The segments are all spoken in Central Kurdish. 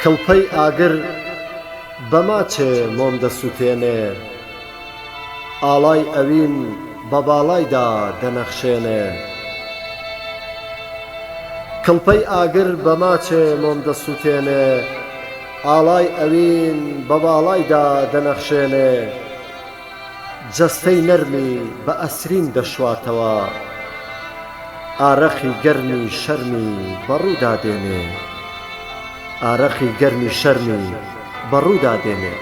کڵپەی ئاگر بەماچێ مۆم دەسووتێنێ، ئاڵای ئەوین بە باڵایدا دەنەخشێنێ. کڵپەی ئاگر بەماچێ مۆم دەسووتێنێ، ئاڵای ئەوین بە باڵایدا دەنەخشێنێ. جەستەی نەرمی بە ئەسرین دەشواتەوە، ئارەقی گەرمی شەرمی بەڕوودا دێنێ. ئارەقی گەرمی شەرمی بەڕوودا دێنێ.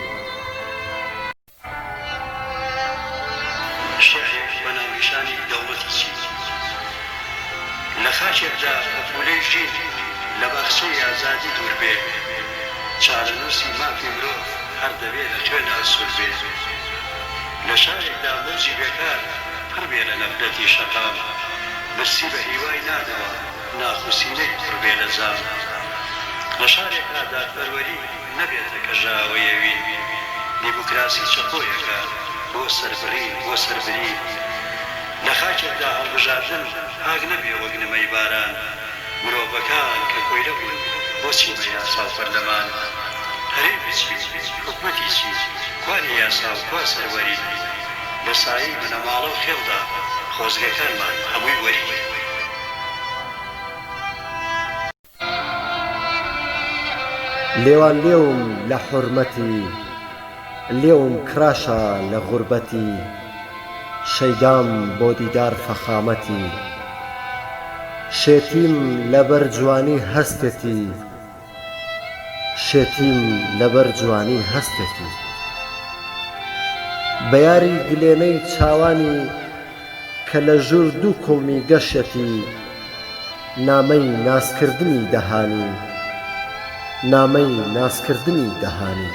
شێعرێک بە ناونیشانی دەوڵەتی چین لە خاچێکدا بە پولەی ژین لە باخچەی ئازادی دوور بێ، چارەنووسی مافی مرۆڤ هەر دەبێ لە خوێنە سوور بێ. لە شارێکدا مەوجی بێکار پڕ بێ لە نەفرەتی شەقام، برسی بە هیوای نادەوە ناخوسینەی پڕ بێ لە زام. لە شارێکدا دادپەروەری نەبێتە کەژاوەیەوی، دیموکراسی چەقۆیەکە بۆ سەربڕین بۆ سەربرین. لە خاکێکدا هەڵبژاردن هاگ نەبێ وەک نمەی باران، مرۆڤەکان کە کۆیلە بوون بۆچی بە یاسا و پەرلەمان. هەرێمی چی حکومەتی چی کوانێ یاسا و کوا سەروەری، لە سایەی بنەماڵە و خێڵدا خۆزگەکانمان هەمووی وەری. لێوان لێوم لە حورمەتی، لێوم کراشە لە غوربەتی، شەیدام بۆ دیدار فەخامەتی. شێتیم لەبەر جوانی هەستێتی، شێتیم لەبەر جوانی هەستێتی. بە یاری گلێنەی چاوانی کە لە ژوور دوو کوڵمی گەشێتی، نامەی ناسکردنی دەهانی، نامەی ناسکردنی دەهانی.